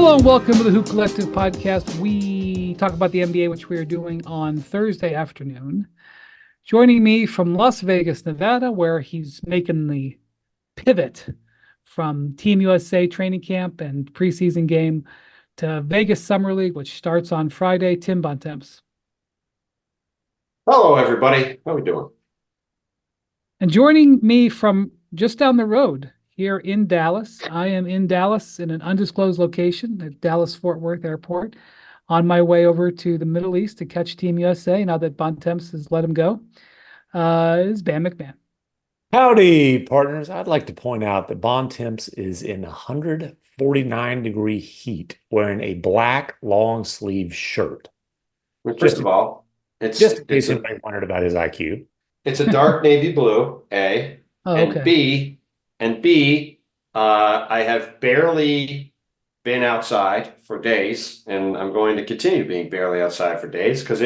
Hello and welcome to the Hoop Collective podcast. We talk about the NBA, which we are doing on Thursday afternoon. Joining me from Las Vegas, Nevada, where he's making the pivot from Team USA training camp and preseason game to Vegas Summer League, which starts on Friday, Tim Bontemps. Hello, everybody. How are we doing? And joining me from just down the road here in Dallas, I am in Dallas in an undisclosed location at Dallas-Fort Worth Airport on my way over to the Middle East to catch Team USA now that Bontemps has let him go. Is Bam MacMahon. Howdy, partners. I'd like to point out that Bontemps is in 149-degree heat wearing a black long sleeve shirt. First of all, Just in case anybody wondered about his IQ. it's a dark navy blue, A. Oh, and okay. B, I have barely been outside for days, and I'm going to continue being barely outside for days because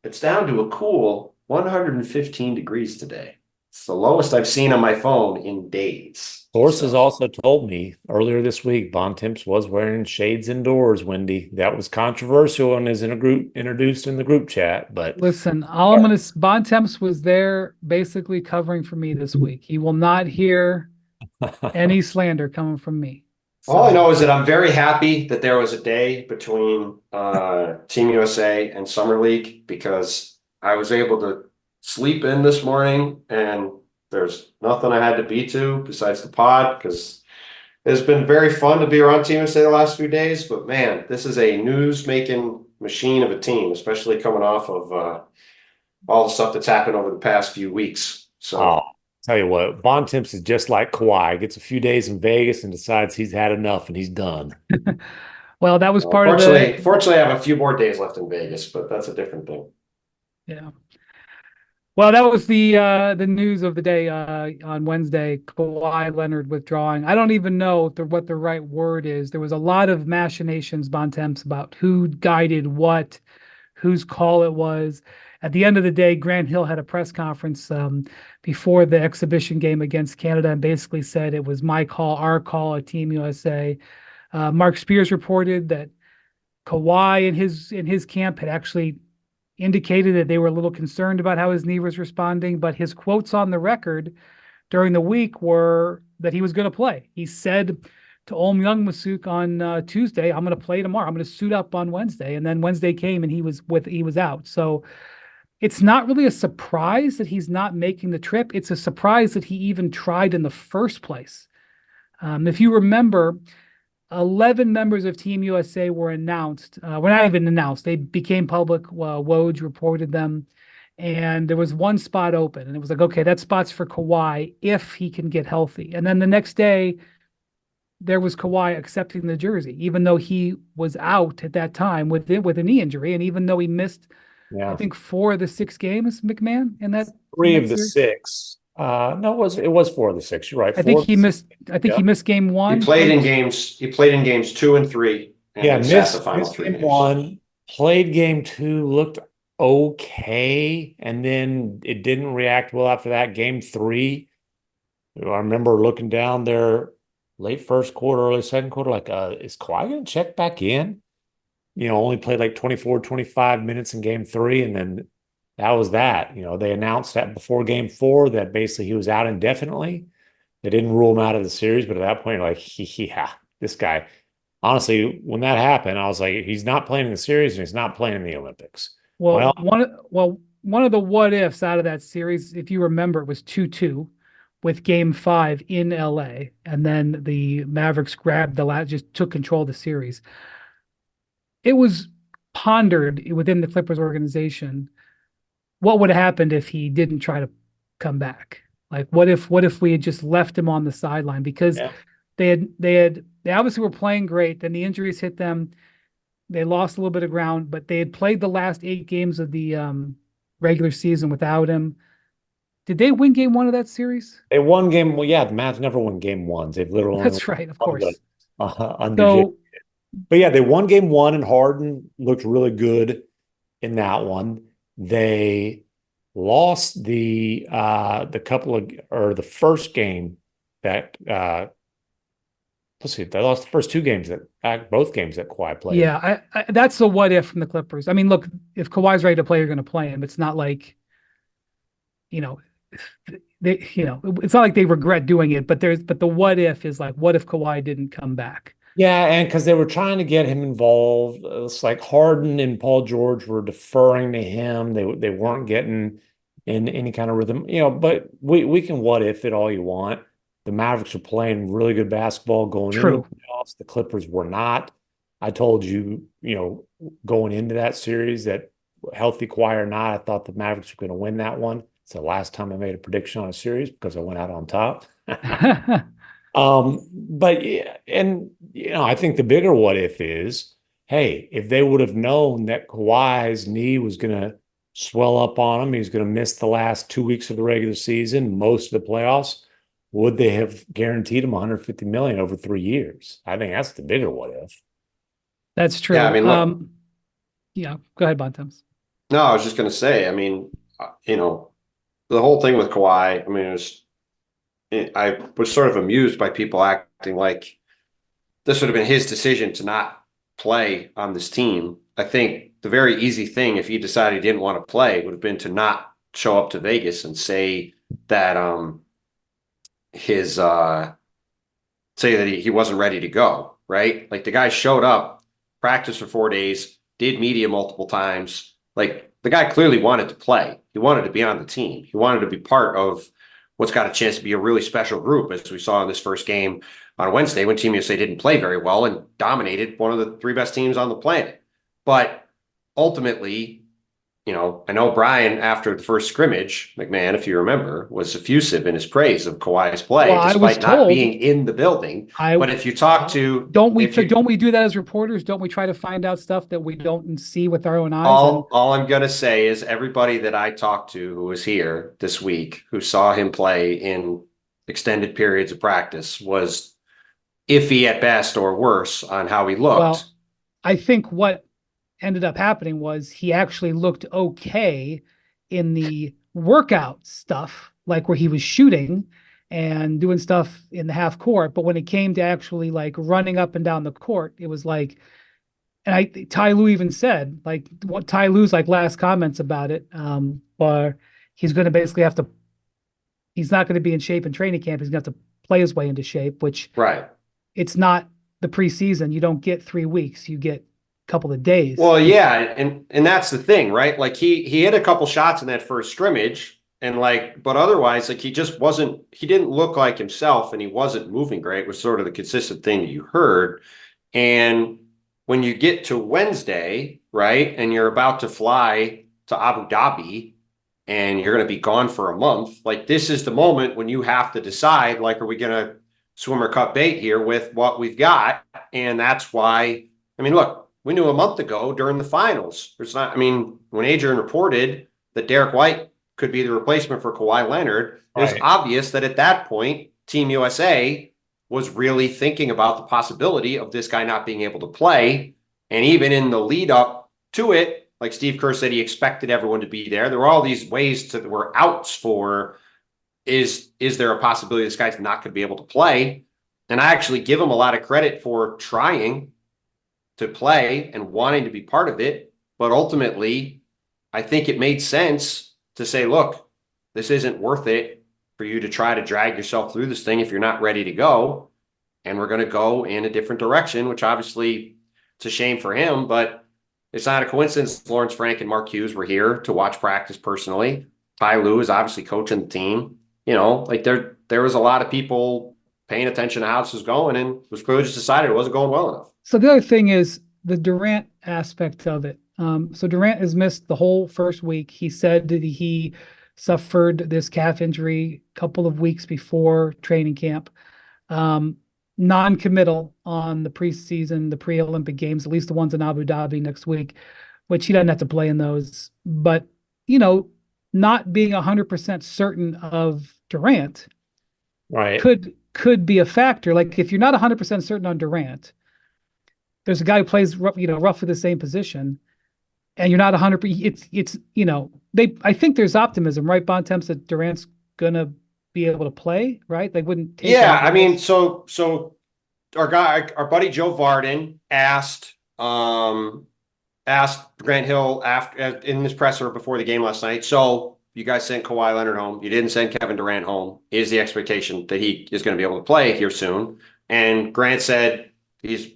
it's down to a cool 115 degrees today. It's the lowest I've seen on my phone in days. Sources also told me earlier this week Bontemps was wearing shades indoors, Wendy. That was controversial and is introduced in the group chat. But Listen, all I'm going to, Bontemps was there basically covering for me this week. He will not hear any slander coming from me. All I know is that I'm very happy that there was a day between Team USA and Summer League because I was able to sleep in this morning and there's nothing I had to be to besides the pod because it's been very fun to be around Team USA the last few days. But man, this is a news-making machine of a team, especially coming off of all the stuff that's happened over the past few weeks. So. Tell you what, Bontemps is just like Kawhi. Gets a few days in Vegas and decides he's had enough and he's done. Well, that was part of Fortunately, I have a few more days left in Vegas, but that's a different thing. Yeah. Well, that was the news of the day on Wednesday. Kawhi Leonard withdrawing. I don't even know what the right word is. There was a lot of machinations, Bontemps, about who guided what, whose call it was. At the end of the day, Grant Hill had a press conference before the exhibition game against Canada and basically said it was my call, our call at Team USA. Mark Spears reported that Kawhi in his camp had actually indicated that they were a little concerned about how his knee was responding, but his quotes on the record during the week were that he was going to play. He said to Om Young-Masuk on Tuesday, "I'm going to play tomorrow. I'm going to suit up on Wednesday." And then Wednesday came and he was out. So it's not really a surprise that he's not making the trip. It's a surprise that he even tried in the first place. If you remember, 11 members of Team USA were announced. Were not even announced. They became public. Woj reported them. And there was one spot open. And it was like, okay, that spot's for Kawhi if he can get healthy. And then the next day, there was Kawhi accepting the jersey, even though he was out at that time with a knee injury. And even though he missed, I think, 4 of the 6 games, MacMahon, in that 3 of the series? 6. No, it was 4 of the 6. You're right. I think he missed game 1. He played in games 2 and 3. And missed the final 3 game games. 1. Played game 2. Looked okay, and then it didn't react well after that. Game 3, I remember looking down there late first quarter, early second quarter, like, is Kawhi going to check back in? Only played like 24, 25 minutes in game 3, and then that was that. They announced that before game 4 that basically he was out indefinitely. They didn't rule him out of the series, but at that point, like, yeah, this guy. Honestly, when that happened, I was like, he's not playing in the series and he's not playing in the Olympics. Well, one of the what ifs out of that series, if you remember, it was 2-2 with game 5 in LA. And then the Mavericks just took control of the series. It was pondered within the Clippers organization. What would have happened if he didn't try to come back? Like, what if we had just left him on the sideline? Because they obviously were playing great. Then the injuries hit them. They lost a little bit of ground, but they had played the last 8 games of the regular season without him. Did they win game 1 of that series? They won game. Well, yeah, the Mavs never won game 1s. They've literally That's right, of course. But yeah, they won game 1, and Harden looked really good in that one. They lost the first game that let's see, they lost the first two games both games that Kawhi played. Yeah, that's the what if from the Clippers. I mean, look, if Kawhi's ready to play, you're going to play him. It's not like, you know, it's not like they regret doing it, but the what if is like, what if Kawhi didn't come back? Yeah, and because they were trying to get him involved, it's like Harden and Paul George were deferring to him. They weren't getting in any kind of rhythm, but we can what if it all you want. The Mavericks were playing really good basketball going into the True. playoffs. The Clippers were not. I told you, going into that series that healthy Kawhi or not, I thought the Mavericks were going to win that one. It's the last time I made a prediction on a series because I went out on top. But yeah, and I think the bigger what if is, hey, if they would have known that Kawhi's knee was going to swell up on him, he's going to miss the last 2 weeks of the regular season, most of the playoffs, would they have guaranteed him 150 million over 3 years? I think that's the bigger what if. That's true. Yeah, I mean, look, yeah, go ahead, Bontemps. no, I was just going to say, I mean, the whole thing with Kawhi, I mean, I was sort of amused by people acting like this would have been his decision to not play on this team. I think the very easy thing, if he decided he didn't want to play, would have been to not show up to Vegas and say that say that he wasn't ready to go, right? Like the guy showed up, practiced for 4 days, did media multiple times. Like the guy clearly wanted to play. He wanted to be on the team. He wanted to be part of what's got a chance to be a really special group, as we saw in this first game on Wednesday when Team USA didn't play very well and dominated one of the three best teams on the planet. But ultimately, I know Brian, after the first scrimmage, MacMahon, if you remember, was effusive in his praise of Kawhi's play, Well, despite not being in the building. But if you talk to don't we do that as reporters? Don't we try to find out stuff that we don't see with our own eyes? All I'm gonna say is everybody that I talked to who was here this week, who saw him play in extended periods of practice, was iffy at best or worse on how he looked. Well, I think what ended up happening was he actually looked okay in the workout stuff, like where he was shooting and doing stuff in the half court. But when it came to actually like running up and down the court, it was like, and Ty Lue even said, like, what Ty Lue's like last comments about it, where he's going to basically he's not going to be in shape in training camp. He's going to have to play his way into shape, which right. It's not the preseason. You don't get 3 weeks. You get couple of days. Well, yeah, and that's the thing, right? Like he hit a couple shots in that first scrimmage, and but otherwise, like he didn't look like himself, and he wasn't moving great, was sort of the consistent thing that you heard. And when you get to Wednesday, right, and you're about to fly to Abu Dhabi and you're going to be gone for a month, like this is the moment when you have to decide, like, are we going to swim or cut bait here with what we've got? And that's why, I mean, look, we knew a month ago during the finals. When Adrian reported that Derrick White could be the replacement for Kawhi Leonard, it was obvious that at that point, Team USA was really thinking about the possibility of this guy not being able to play. And even in the lead up to it, like Steve Kerr said, he expected everyone to be there. There were all these ways that were outs for, is there a possibility this guy's not going to be able to play? And I actually give him a lot of credit for trying to play and wanting to be part of it. But ultimately, I think it made sense to say, look, this isn't worth it for you to try to drag yourself through this thing if you're not ready to go. And we're going to go in a different direction, which obviously it's a shame for him, but it's not a coincidence Lawrence Frank and Mark Hughes were here to watch practice personally. Ty Lue is obviously coaching the team. There was a lot of people paying attention to how this was going, and it was clearly just decided it wasn't going well enough. So the other thing is the Durant aspect of it. So Durant has missed the whole first week. He said that he suffered this calf injury a couple of weeks before training camp. Non-committal on the preseason, the pre-Olympic games, at least the ones in Abu Dhabi next week, which he doesn't have to play in those. But, not being 100% certain of Durant could be a factor. Like if you're not 100% certain on Durant, there's a guy who plays, roughly the same position, and you're not 100%. I think there's optimism, right, Bontemps, that Durant's gonna be able to play, right? They wouldn't take. Yeah, I mean, so our buddy Joe Varden asked Grant Hill after in his presser before the game last night. So you guys sent Kawhi Leonard home. You didn't send Kevin Durant home. Is the expectation that he is going to be able to play here soon? And Grant said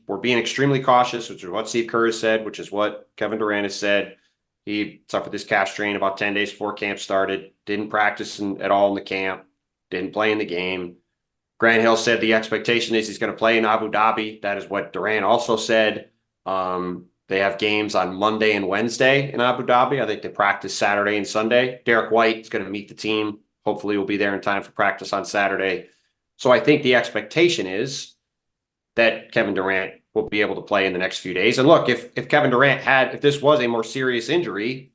we're being extremely cautious, which is what Steve Kerr has said, which is what Kevin Durant has said. He suffered this calf strain about 10 days before camp started, didn't practice at all in the camp, didn't play in the game. Grant Hill said the expectation is he's going to play in Abu Dhabi. That is what Durant also said. They have games on Monday and Wednesday in Abu Dhabi. I think they practice Saturday and Sunday. Derrick White is going to meet the team. Hopefully we'll be there in time for practice on Saturday. So I think the expectation is that Kevin Durant will be able to play in the next few days. And look, if Kevin Durant if this was a more serious injury,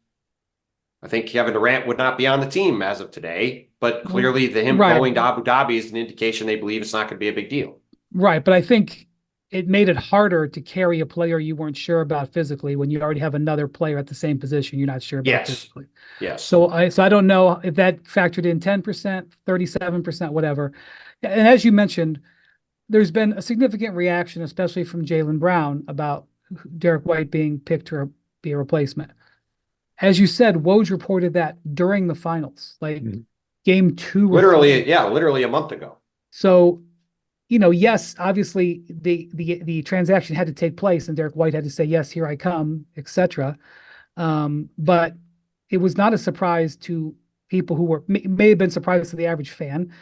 I think Kevin Durant would not be on the team as of today. But clearly him going to Abu Dhabi is an indication they believe it's not going to be a big deal. Right. But I think it made it harder to carry a player you weren't sure about physically when you already have another player at the same position you're not sure about physically. Yes. So I don't know if that factored in 10%, 37%, whatever. And as you mentioned, there's been a significant reaction, especially from Jaylen Brown, about Derrick White being picked to be a replacement. As you said, Woj reported that during the finals, like game 2. Literally a month ago. So, yes, obviously the transaction had to take place and Derrick White had to say, yes, here I come, etc. But it was not a surprise to people who may have been surprised to the average fan.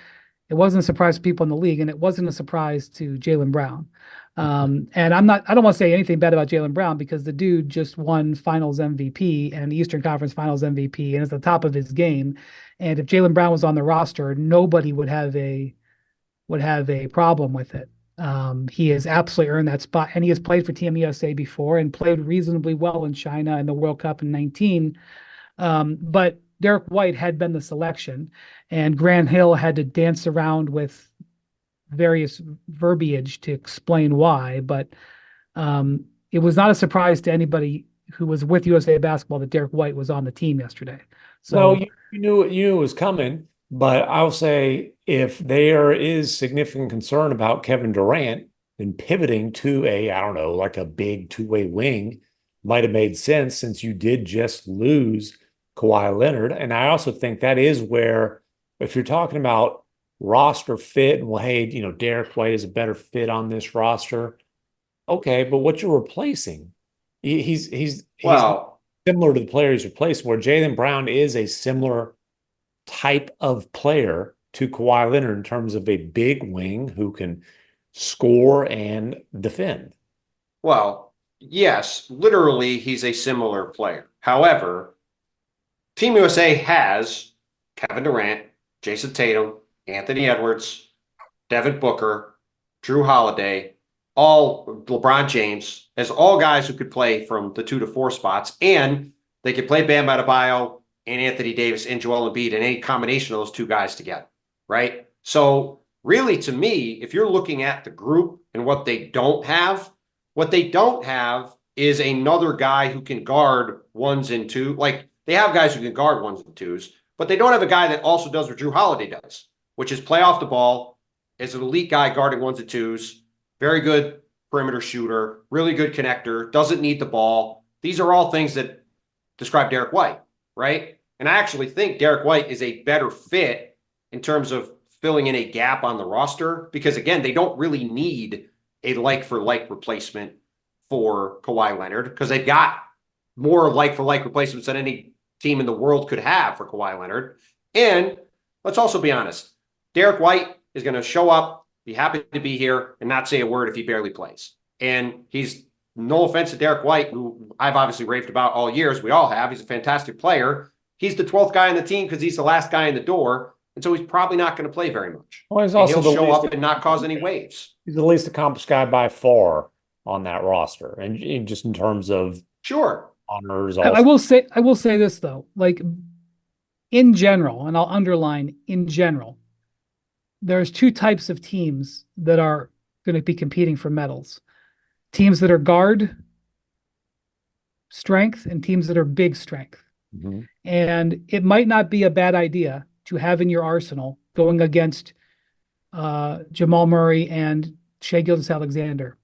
It wasn't a surprise to people in the league, and it wasn't a surprise to Jaylen Brown. And I don't want to say anything bad about Jaylen Brown because the dude just won Finals MVP and Eastern Conference Finals MVP and is at the top of his game. And if Jaylen Brown was on the roster, nobody would have a problem with it. He has absolutely earned that spot, and he has played for Team USA before and played reasonably well in China in the World Cup in 19. But Derrick White had been the selection, and Grant Hill had to dance around with various verbiage to explain why. But it was not a surprise to anybody who was with USA Basketball that Derrick White was on the team yesterday. So you knew it was coming, but I'll say if there is significant concern about Kevin Durant, then pivoting to like a big two-way wing might have made sense since you did just lose Kawhi Leonard. And I also think that is where, if you're talking about roster fit, and hey, Derrick White is a better fit on this roster. Okay, but what you're replacing, he's similar to the player he's replacing, where Jaylen Brown is a similar type of player to Kawhi Leonard in terms of a big wing who can score and defend. Well, yes, literally he's a similar player. However, Team USA has Kevin Durant, Jason Tatum, Anthony Edwards, Devin Booker, Drew Holiday, all LeBron James, as all guys who could play from the 2 to 4 spots, and they could play Bam Adebayo and Anthony Davis and Joel Embiid in any combination of those two guys together, right? So really, to me, if you're looking at the group and what they don't have is another guy who can guard ones and two. Like, they have guys who can guard ones and twos, but they don't have a guy that also does what Drew Holiday does, which is play off the ball, is an elite guy guarding ones and twos, very good perimeter shooter, really good connector, doesn't need the ball. These are all things that describe Derrick White, right? And I actually think Derrick White is a better fit in terms of filling in a gap on the roster because, again, they don't really need a like-for-like replacement for Kawhi Leonard because they've got more like-for-like replacements than any team in the world could have for Kawhi Leonard. And let's also be honest, Derrick White is going to show up, be happy to be here, and not say a word if he barely plays. And he's, no offense to Derrick White, who I've obviously raved about all years. We all have. He's a fantastic player. He's the 12th guy on the team because he's the last guy in the door. And so he's probably not going to play very much. Well, he'll show up and not cause any waves. He's the least accomplished guy by far on that roster. And just in terms of honors. Also. I will say this though, like in general, and I'll underline in general, there's two types of teams that are going to be competing for medals. Teams that are guard strength and teams that are big strength. Mm-hmm. And it might not be a bad idea to have in your arsenal going against Jamal Murray and Shea Gilgeous-Alexander,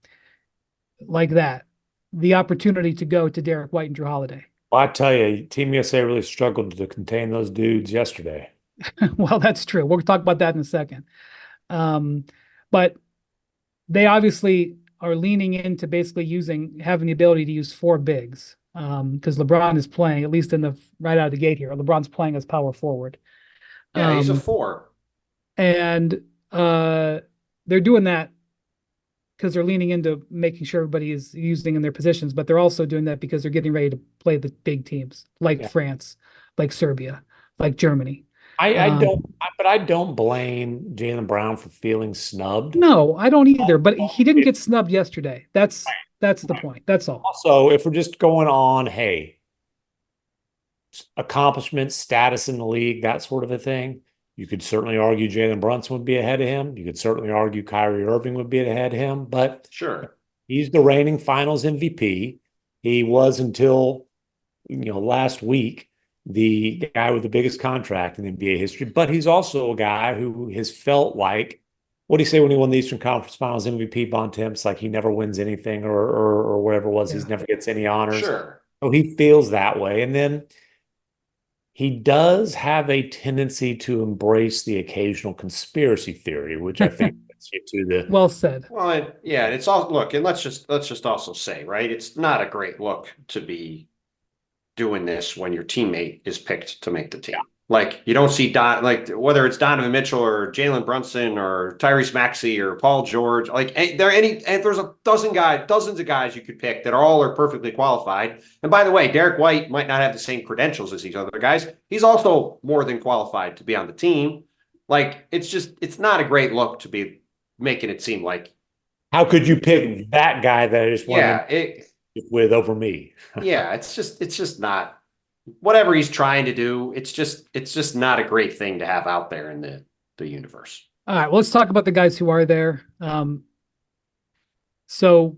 like that, the opportunity to go to Derrick White and Drew Holiday. Well, I tell you, Team USA really struggled to contain those dudes yesterday. Well, that's true. We'll talk about that in a second. But they obviously are leaning into basically having the ability to use 4 bigs. Because LeBron is playing, at least right out of the gate here, LeBron's playing as power forward. Yeah, he's a 4. And they're doing that because they're leaning into making sure everybody is using in their positions, but they're also doing that because they're getting ready to play the big teams like France, like Serbia, like Germany. I don't blame Jaylen Brown for feeling snubbed. No, I don't either, but he didn't get snubbed yesterday. That's the point. That's all. Also, if we're just going on, hey, accomplishments, status in the league, that sort of a thing, you could certainly argue Jalen Brunson would be ahead of him. You could certainly argue Kyrie Irving would be ahead of him, but sure, he's the reigning Finals MVP. He was until last week the guy with the biggest contract in NBA history, but he's also a guy who has felt like, what do you say when he won the Eastern Conference Finals MVP, Bontemps? Like he never wins anything or whatever it was. Yeah. He never gets any honors. Sure. So he feels that way. And then he does have a tendency to embrace the occasional conspiracy theory, which I think gets you to the well said. Well, yeah, it's all look, and let's just also say, right, it's not a great look to be doing this when your teammate is picked to make the team. Yeah. Like you don't see whether it's Donovan Mitchell or Jalen Brunson or Tyrese Maxey or Paul George, there's dozens of guys you could pick that are perfectly qualified. And by the way, Derrick White might not have the same credentials as these other guys. He's also more than qualified to be on the team. Like it's not a great look to be making it seem like. How could you pick that guy that I just wanted with over me? Yeah, it's just not. Whatever he's trying to do, it's just not a great thing to have out there in the universe. All right, well, let's talk about the guys who are there. So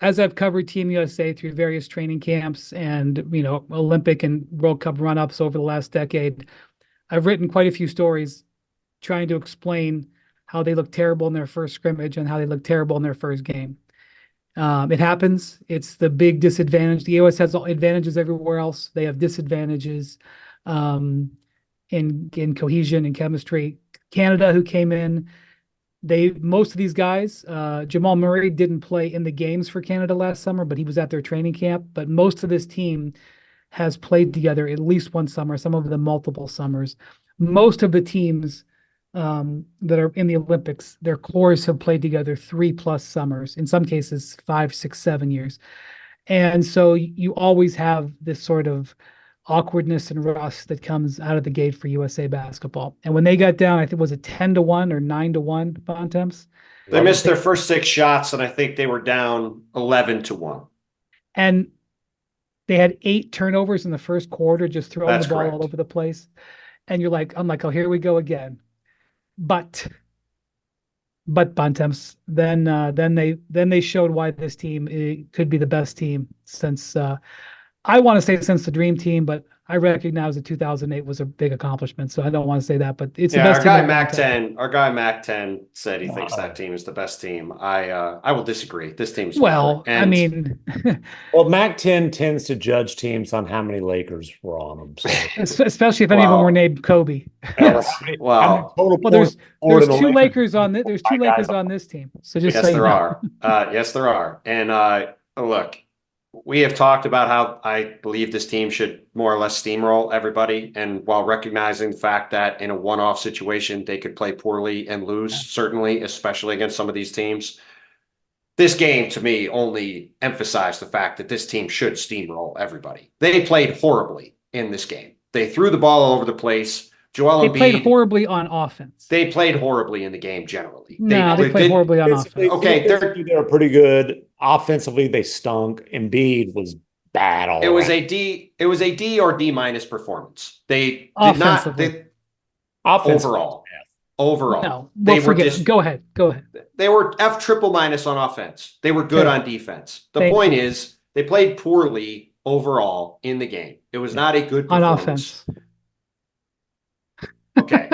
as I've covered Team USA through various training camps and Olympic and World Cup run-ups over the last decade, I've written quite a few stories trying to explain how they look terrible in their first scrimmage and how they look terrible in their first game. It happens. It's the big disadvantage. The US has advantages everywhere else. They have disadvantages in cohesion and chemistry. Canada, who came in, most of these guys, Jamal Murray didn't play in the games for Canada last summer, but he was at their training camp. But most of this team has played together at least one summer, some of them multiple summers. Most of the teams that are in the Olympics, their cores have played together 3+ summers, in some cases 5, 6, 7 years. And so you always have this sort of awkwardness and rust that comes out of the gate for USA basketball. And when they got down, I think, was it 10-1 or 9-1, Bontemps? They missed their first 6 shots, and I think they were down 11-1. And they had 8 turnovers in the first quarter, just throwing the ball all over the place. And I'm like, oh, here we go again. But Bontemps, then they showed why this team could be the best team since I want to say since the Dream Team, but I recognize that 2008 was a big accomplishment, so I don't want to say that. But it's the best team. Our guy Mac 10 said he thinks that team is the best team. I will disagree. This team's well. I mean, well, Mac 10 tends to judge teams on how many Lakers were on them, so. Especially if any of them were named Kobe. Yes. Well, there's 2 Lakers on this. There's 2 Lakers on this team. So just yes, there are. Yes, there are. And look. We have talked about how I believe this team should more or less steamroll everybody. And while recognizing the fact that in a one-off situation, they could play poorly and lose, certainly, especially against some of these teams. This game, to me, only emphasized the fact that this team should steamroll everybody. They played horribly in this game. They threw the ball all over the place. Joel Embiid, they played horribly on offense. They played horribly in the game generally. They played horribly on offense. Okay, they were pretty good. Offensively, they stunk. Embiid was bad all It was a D or D- performance. They did not overall. No, they were just go ahead. They were F triple minus on offense. They were good on defense. The point is they played poorly overall in the game. It was not a good performance. On offense. Okay.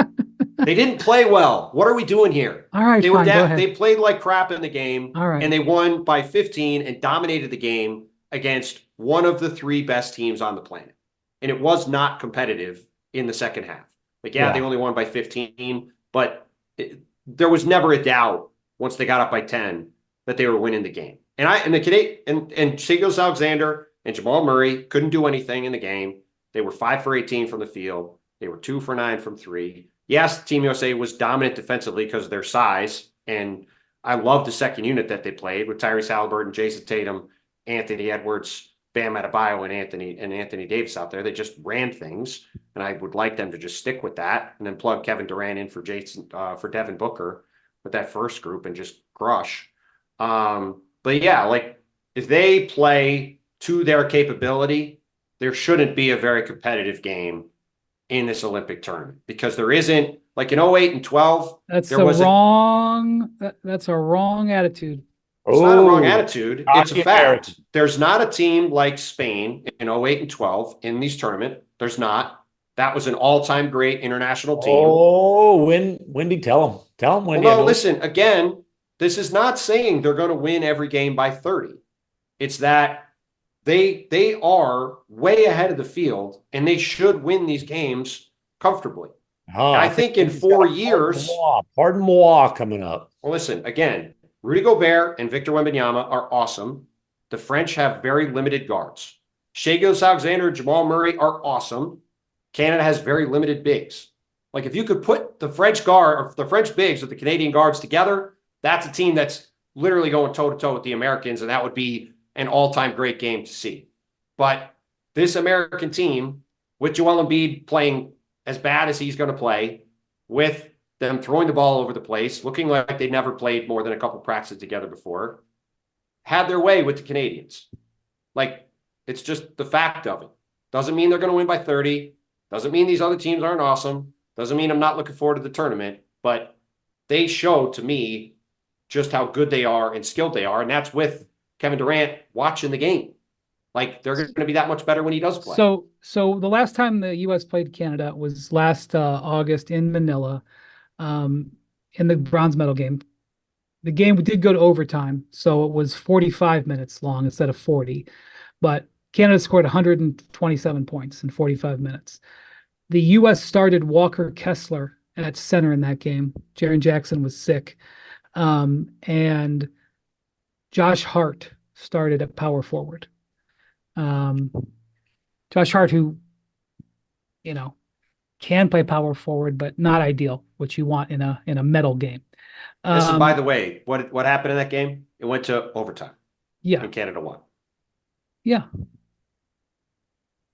They didn't play well. What are we doing here? All right, They were fine, go down. ahead. They played like crap in the game, All right. and they won by 15 and dominated the game against one of the three best teams on the planet. And it was not competitive in the second half. Like, yeah, they only won by 15, but there was never a doubt once they got up by 10 that they were winning the game. And the Canadian and Shai Gilgeous-Alexander and Jamal Murray couldn't do anything in the game. They were 5 for 18 from the field. They were 2 for 9 from 3. Yes, Team USA was dominant defensively because of their size, and I love the second unit that they played with Tyrese Haliburton, Jason Tatum, Anthony Edwards, Bam Adebayo, and Anthony Davis out there. They just ran things, and I would like them to just stick with that, and then plug Kevin Durant in for Devin Booker with that first group and just crush. But yeah, like if they play to their capability, there shouldn't be a very competitive game in this Olympic tournament because there isn't, like in 08 and 12. That's a wrong attitude. It's not a wrong attitude. It's a fact. There's not a team like Spain in 08 and 12 in these tournament. There's not. That was an all-time great international team. Oh, Wendy, tell them, Wendy. Well, no, listen, again, this is not saying they're going to win every game by 30. It's that they are way ahead of the field, and they should win these games comfortably. I think in 4 years. Pardon-moi coming up. Well, listen, again, Rudy Gobert and Victor Wembanyama are awesome. The French have very limited guards. Shai Gilgeous-Alexander and Jamal Murray are awesome. Canada has very limited bigs. Like if you could put the French bigs with the Canadian guards together, that's a team that's literally going toe-to-toe with the Americans, and that would be an all-time great game to see. But this American team, with Joel Embiid playing as bad as he's going to play, with them throwing the ball over the place, looking like they'd never played more than a couple practices together before, had their way with the Canadians. Like, it's just the fact of it. Doesn't mean they're going to win by 30. Doesn't mean these other teams aren't awesome. Doesn't mean I'm not looking forward to the tournament. But they showed to me just how good they are and skilled they are. And that's with Kevin Durant watching the game. Like, they're going to be that much better when he does play. So the last time the U.S. played Canada was last August in Manila, in the bronze medal game. The game did go to overtime, so it was 45 minutes long instead of 40. But Canada scored 127 points in 45 minutes. The U.S. started Walker Kessler at center in that game. Jaren Jackson was sick. And Josh Hart started at power forward. Josh Hart, who, can play power forward, but not ideal, which you want in a medal game. This is, by the way, what happened in that game? It went to overtime. Yeah. And Canada won. Yeah.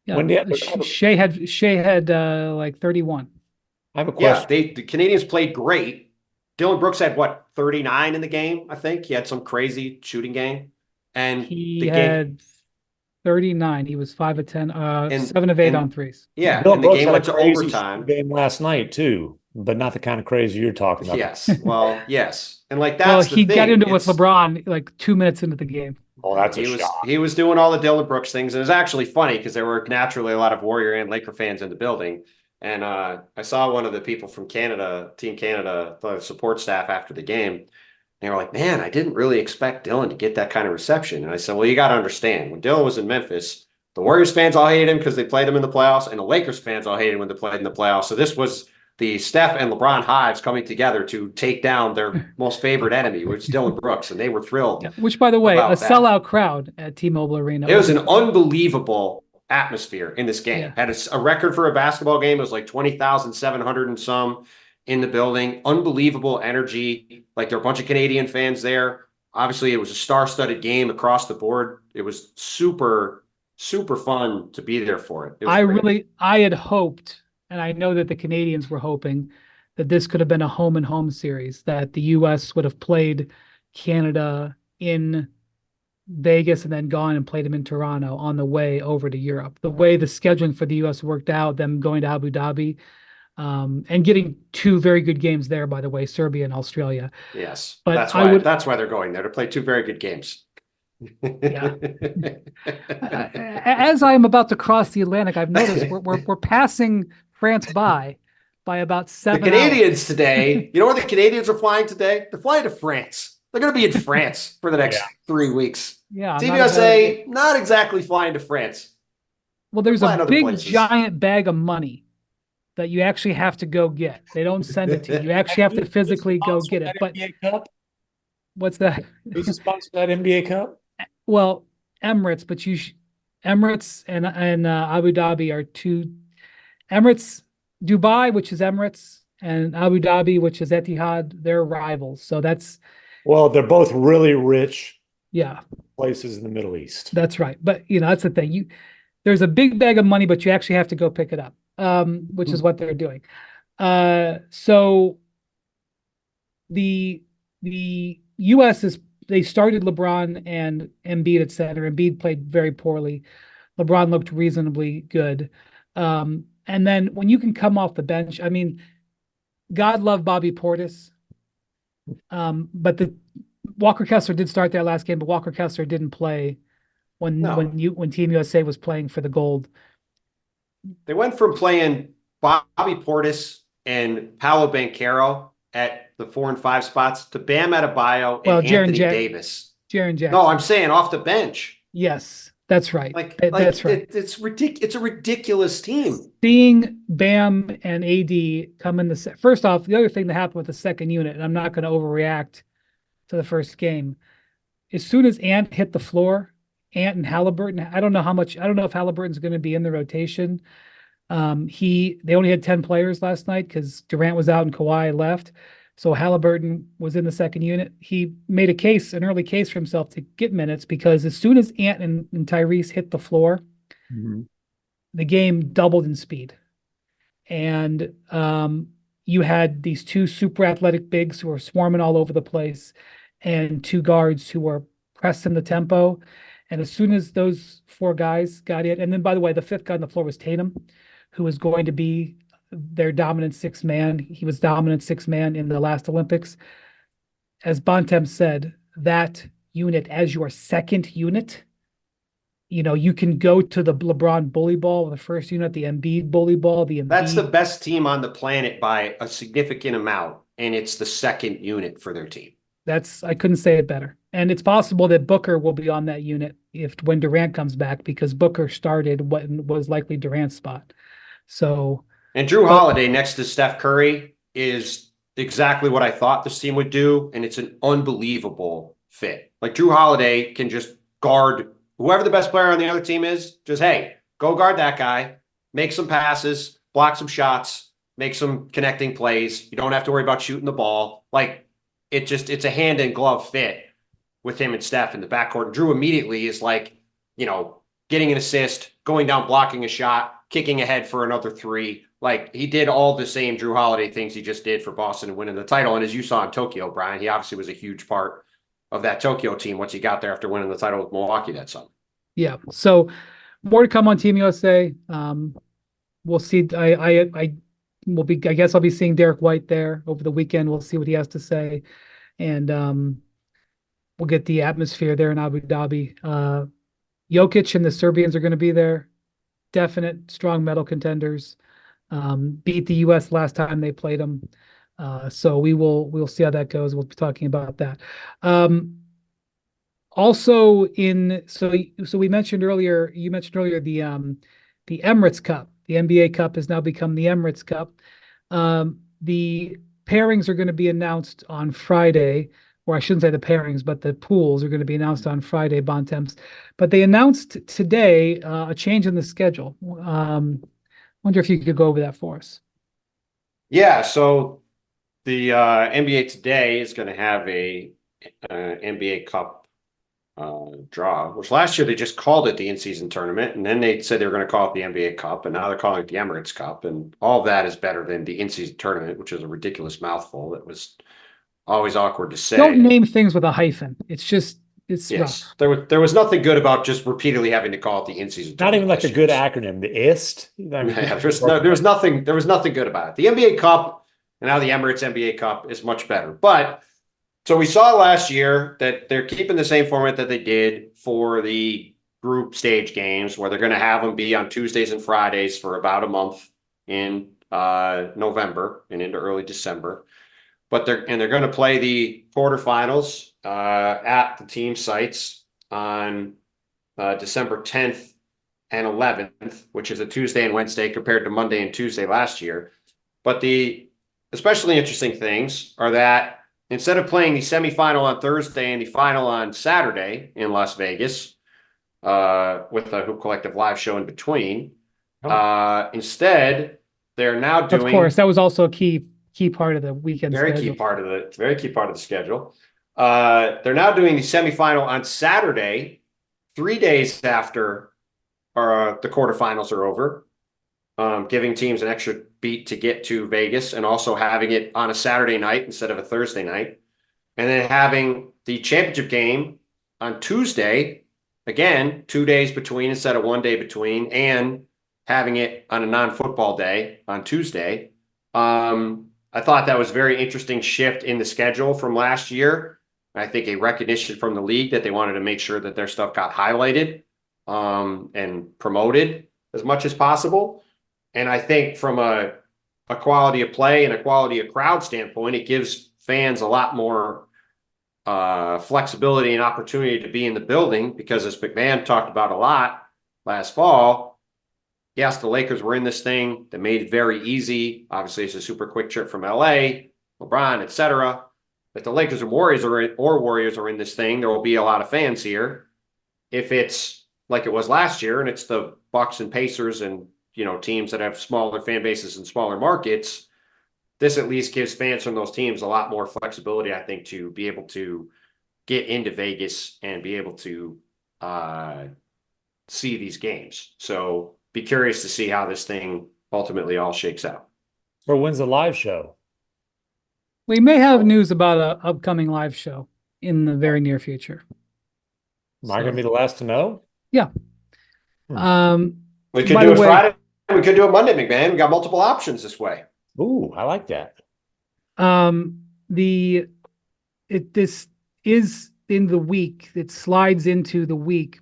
Yeah. Shea had like 31. I have a question. Yeah, the Canadians played great. Dylan Brooks had 39 in the game, I think. He had some crazy shooting game. And he had 39. He was 5 of 10, 7 of 8 on threes. Yeah, Dylan and the Brooks game had went a to crazy overtime. Game last night too, but not the kind of crazy you're talking about. Yes. Well, yes. And like that's he the thing. got into it with LeBron like 2 minutes into the game. Oh, that's a shot. He was doing all the Dylan Brooks things. And it was actually funny because there were naturally a lot of Warrior and Laker fans in the building. And I saw one of the people from Canada, Team Canada, the support staff after the game. They were like, man, I didn't really expect Dylan to get that kind of reception. And I said, well, you got to understand, when Dylan was in Memphis, the Warriors fans all hated him because they played him in the playoffs, and the Lakers fans all hated him when they played in the playoffs. So this was the Steph and LeBron hives coming together to take down their most favorite enemy, which is Dylan Brooks, and they were thrilled. Yeah, which, by the way, a sellout crowd at T-Mobile Arena. It was an unbelievable atmosphere in this game. Yeah. Had a record for a basketball game. It was like 20,700 and some in the building. Unbelievable energy. Like, there were a bunch of Canadian fans there. Obviously, it was a star-studded game across the board. It was super, super fun to be there for it. I had hoped, and I know that the Canadians were hoping, that this could have been a home-and-home series, that the U.S. would have played Canada in Vegas and then gone and played them in Toronto on the way over to Europe. The way the scheduling for the U.S. worked out, them going to Abu Dhabi, and getting 2 very good games there, by the way, Serbia and Australia. Yes, but that's why they're going there, to play 2 very good games. Yeah. As I am about to cross the Atlantic, I've noticed we're passing France by by about The 7 Canadians hours. today, you know where the Canadians are flying today? They're flying to France. They're going to be in France for the next 3 weeks. Yeah, Team not available. USA, not exactly flying to France. Well, They're there's a flying other big places. giant bag of money that you actually have to go get. They don't send it to you. You actually have to physically go get it. But NBA Cup? what's that? Who's the sponsor of that NBA Cup? Well, Emirates, but Emirates and Abu Dhabi are two. Emirates, Dubai, which is Emirates, and Abu Dhabi, which is Etihad, they're rivals. So that's, Well, they're both really rich yeah, places in the Middle East. that's right. But that's the thing. There's a big bag of money, but you actually have to go pick it up, which is what they're doing. So the US they started LeBron and Embiid at center. Embiid played very poorly. LeBron looked reasonably good. And then when you can come off the bench, I mean, God love Bobby Portis. But the Walker Kessler did start that last game, but Walker Kessler didn't play when No. when Team USA was playing for the gold. They went from playing Bobby Portis and Paolo Banchero at the 4 and 5 spots to Bam Adebayo and Anthony Davis. Jaren Jackson. No, I'm saying off the bench. Yes, that's right. That's right. It's ridiculous. It's a ridiculous team. Seeing Bam and AD come in the first off, the other thing that happened with the second unit, and I'm not going to overreact to the first game. As soon as Ant hit the floor, Ant and Halliburton, I don't know if Halliburton's going to be in the rotation. They only had 10 players last night because Durant was out and Kawhi left. So Halliburton was in the second unit. He made an early case for himself to get minutes because as soon as Ant and Tyrese hit the floor, the game doubled in speed. And you had these two super athletic bigs who were swarming all over the place and two guards who were pressing the tempo. And as soon as those four guys got in, and then by the way, the fifth guy on the floor was Tatum, who was going to be their dominant sixth man. He was dominant sixth man in the last Olympics. As Bontemps said, that unit as your second unit, you can go to the LeBron bully ball, the first unit, the Embiid bully ball, That's the best team on the planet by a significant amount, and it's the second unit for their team. I couldn't say it better. And it's possible that Booker will be on that unit when Durant comes back because Booker started what was likely Durant's spot. So, and Drew Holiday next to Steph Curry is exactly what I thought this team would do, and it's an unbelievable fit. Like Drew Holiday can just guard whoever the best player on the other team is. Just hey, go guard that guy, make some passes, block some shots, make some connecting plays. You don't have to worry about shooting the ball. Like it's a hand in glove fit with him and Steph in the backcourt. And Drew immediately is like, getting an assist, going down, blocking a shot, kicking ahead for another three. Like he did all the same Drew Holiday things he just did for Boston and winning the title. And as you saw in Tokyo, Brian, he obviously was a huge part of that Tokyo team once he got there after winning the title with Milwaukee that summer. Yeah. So more to come on Team USA. We'll see. I guess I'll be seeing Derrick White there over the weekend. We'll see what he has to say. And we'll get the atmosphere there in Abu Dhabi. Jokic and the Serbians are going to be there. Definite strong medal contenders. Beat the U.S. last time they played them. So we'll see how that goes. We'll be talking about that. Also so we mentioned earlier, you mentioned earlier the Emirates Cup. The NBA Cup has now become the Emirates Cup. The pairings are going to be announced on Friday, or I shouldn't say the pairings, but the pools are going to be announced on Friday, Bontemps. But they announced today a change in the schedule. Wonder if you could go over that for us. Yeah, so the NBA today is going to have a NBA Cup draw, which last year they just called it the in-season tournament, and then they said they were going to call it the NBA Cup, and now they're calling it the Emirates Cup, and all of that is better than the in-season tournament, which is a ridiculous mouthful that was always awkward to say. Don't name things with a hyphen. It's yes, rough. There was nothing good about just repeatedly having to call it the in-season Not even tournament. like a good acronym, the IST. There was nothing good about it. The NBA Cup and now the Emirates NBA Cup is much better. But so we saw last year that they're keeping the same format that they did for the group stage games, where they're going to have them be on Tuesdays and Fridays for about a month in November and into early December. But they're going to play the quarterfinals at the team sites on December 10th and 11th, which is a Tuesday and Wednesday compared to Monday and Tuesday last year. But the especially interesting things are that instead of playing the semifinal on Thursday and the final on Saturday in Las Vegas, with the Hoop Collective live show in between, instead they're now doing. Of course, that was also a key part of the weekend very schedule. key part of the schedule. They're now doing the semifinal on Saturday, 3 days after the quarterfinals are over, giving teams an extra beat to get to Vegas, and also having it on a Saturday night instead of a Thursday night, and then having the championship game on Tuesday, again 2 days between instead of 1 day between, and having it on a non-football day on Tuesday. I thought that was a very interesting shift in the schedule from last year. I think a recognition from the league that they wanted to make sure that their stuff got highlighted and promoted as much as possible. And I think from a quality of play and a quality of crowd standpoint, it gives fans a lot more flexibility and opportunity to be in the building, because as MacMahon talked about a lot last fall, yes, the Lakers were in this thing. They made it very easy. Obviously, it's a super quick trip from LA, LeBron, etc. If the Lakers and Warriors are in this thing, there will be a lot of fans here. If it's like it was last year, and it's the Bucks and Pacers and teams that have smaller fan bases and smaller markets, this at least gives fans from those teams a lot more flexibility, I think, to be able to get into Vegas and be able to see these games. So be curious to see how this thing ultimately all shakes out. So when's the live show? We may have news about an upcoming live show in the very near future. Am I going to be the last to know? Yeah. We could do it Friday. We could do it Monday, MacMahon. We got multiple options this way. Ooh, I like that. This is in the week. It slides into the week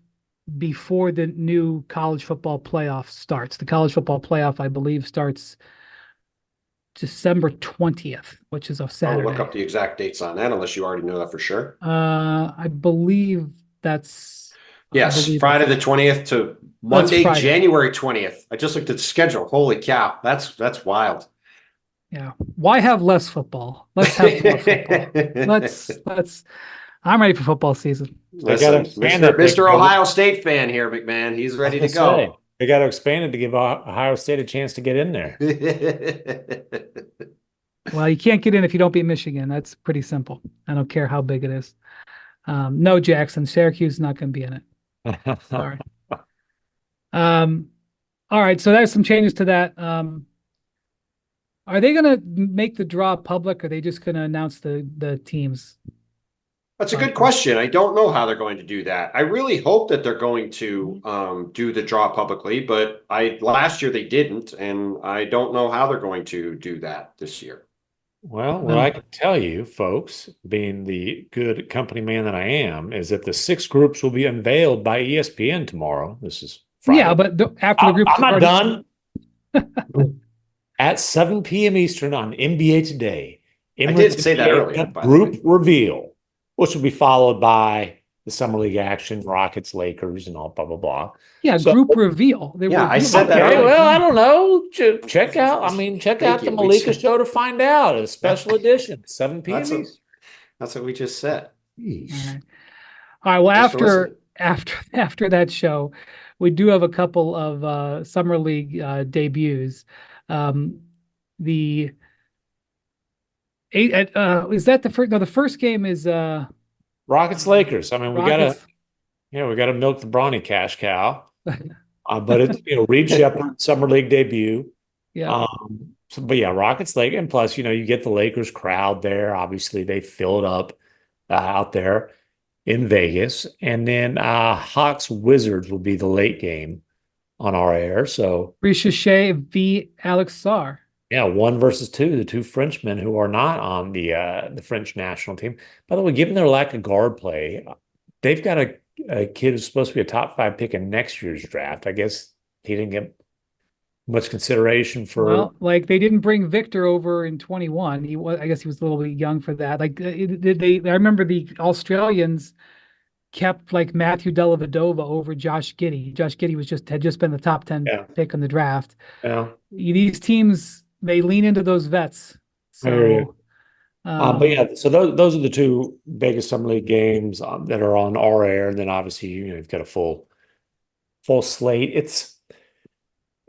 before the new college football playoff starts. The college football playoff, I believe, starts December 20th, which is a Saturday. I'll look up the exact dates on that, unless you already know that for sure. I believe that's Friday the 20th to Monday, January 20th. I just looked at the schedule. Holy cow, that's wild. Yeah. Why have less football? Let's have more football. Let's I'm ready for football season. Listen, Mr. Ohio State fan here, MacMahon. He's ready to go. They got to expand it to give Ohio State a chance to get in there. Well, you can't get in if you don't beat Michigan. That's pretty simple. I don't care how big it is. No, Jackson. Syracuse is not going to be in it. Sorry. All right. So there's some changes to that. Are they going to make the draw public? Or are they just going to announce the teams? That's a good question. I don't know how they're going to do that. I really hope that they're going to do the draw publicly, but last year they didn't, and I don't know how they're going to do that this year. Well, what I can tell you, folks, being the good company man that I am, is that the 6 groups will be unveiled by ESPN tomorrow. This is Friday. Yeah, but after the groups I'm not done. At 7 p.m. Eastern on NBA Today. I did say that earlier. Group reveal, which will be followed by the Summer League action, Rockets, Lakers, and all blah, blah, blah. Yeah, so, group reveal. I said that earlier. Well, I don't know. Check out the Malika show to find out. A special edition, 7 p.m. That's what we just said. All right. Well, after that show, we do have a couple of Summer League debuts. Is that the first? No, the first game is Rockets Lakers. I mean, we gotta milk the Bronny cash cow. But it's Reed Shepherd Summer League debut. Yeah. Rockets Lakers, and plus you get the Lakers crowd there. Obviously, they filled up out there in Vegas, and then Hawks Wizards will be the late game on our air. So Ricochet v. Alex Sarr. Yeah, 1 versus 2, the 2 Frenchmen who are not on the French national team. By the way, given their lack of guard play, they've got a kid who's supposed to be a top 5 pick in next year's draft. I guess he didn't get much consideration for. Well, like they didn't bring Victor over in 21. I guess he was a little bit young for that. Like I remember the Australians kept like Matthew Dellavedova over Josh Giddey. Josh Giddey had just been the top 10 Yeah. pick in the draft. Yeah. These teams, they lean into those vets. I hear you. So, But yeah, so those are the two biggest summer league games that are on our air, and then obviously you've got a full slate.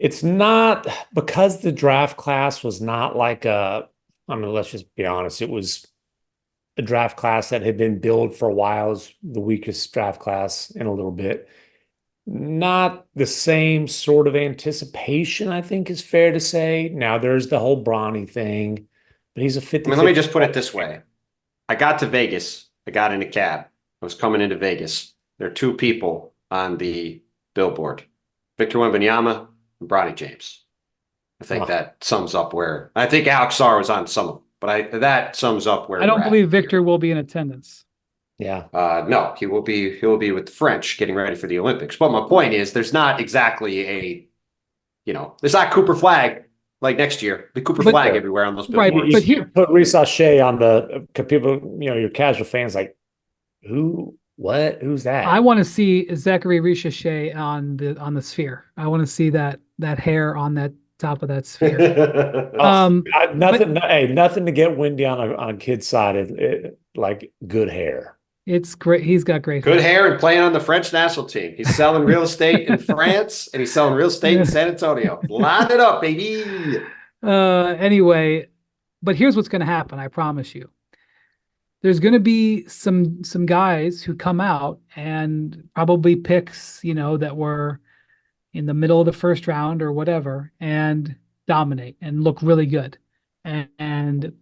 It's not because the draft class was not like I mean, let's just be honest, it was a draft class that had been billed for a while as the weakest draft class in a little bit. Not the same sort of anticipation, I think is fair to say. Now there's the whole Bronny thing, but he's a 50. I mean, let me just put it this way. I got to Vegas. I got in a cab. I was coming into Vegas. There are two people on the billboard, Victor Wembanyama and Bronny James. I think that sums up where, I think Alex Sarr was on some of them, but that sums up where I don't believe Victor will be in attendance. Yeah. No, he will be with the French getting ready for the Olympics. But my point is there's not exactly there's not Cooper Flag like next year. The Cooper Flag everywhere on those billboards. Right, but here put Reese Shea on the people, your casual fans like, who's that? I want to see Zachary Richichet on the sphere. I want to see that hair on that top of that sphere. Nothing to get windy on a kid's side. Like good hair. It's great. He's got great good hair and playing on the French national team. He's selling real estate in France and he's selling real estate in San Antonio. Line it up, baby. Anyway, but here's what's going to happen. I promise you. There's going to be some guys who come out and probably picks, that were in the middle of the first round or whatever and dominate and look really good. And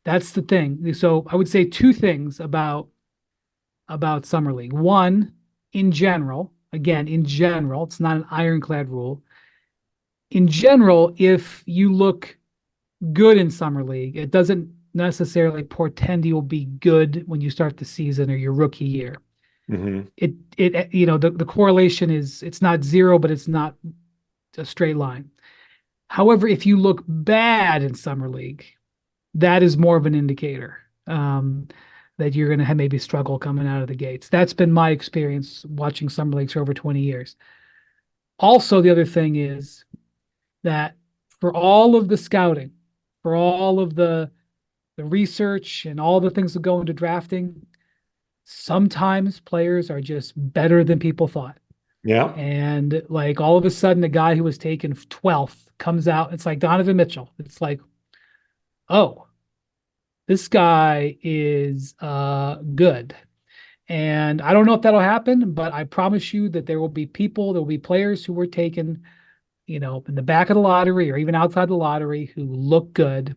that's the thing. So I would say two things about Summer League. One, in general, it's not an ironclad rule. In general, if you look good in Summer League, it doesn't necessarily portend you'll be good when you start the season or your rookie year. Mm-hmm. The correlation it's not zero, but it's not a straight line. However, if you look bad in Summer League, that is more of an indicator that you're going to maybe struggle coming out of the gates. That's been my experience watching Summer Leagues for over 20 years. Also, the other thing is that for all of the scouting, for all of the research and all the things that go into drafting, sometimes players are just better than people thought. Yeah. And like all of a sudden, a guy who was taken 12th comes out. It's like Donovan Mitchell. It's like, oh, this guy is good. And I don't know if that'll happen, but I promise you that there will be players who were taken, in the back of the lottery or even outside the lottery who look good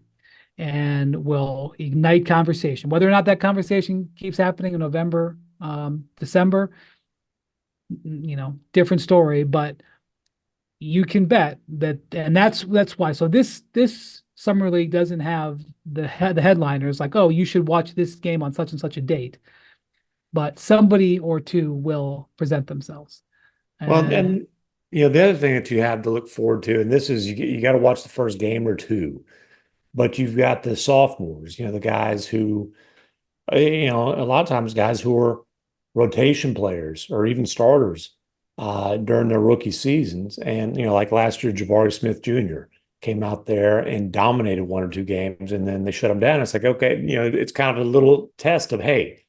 and will ignite conversation. Whether or not that conversation keeps happening in November, December, different story, but you can bet that, and that's why. So this Summer League doesn't have the headliners like, oh, you should watch this game on such and such a date, but somebody or two will present themselves. Well, and the other thing that you have to look forward to, and this is you got to watch the first game or two, but you've got the sophomores, the guys who, a lot of times guys who are rotation players or even starters during their rookie seasons, and like last year, Jabari Smith Jr. came out there and dominated one or two games, and then they shut him down. It's like, okay, it's kind of a little test of, hey,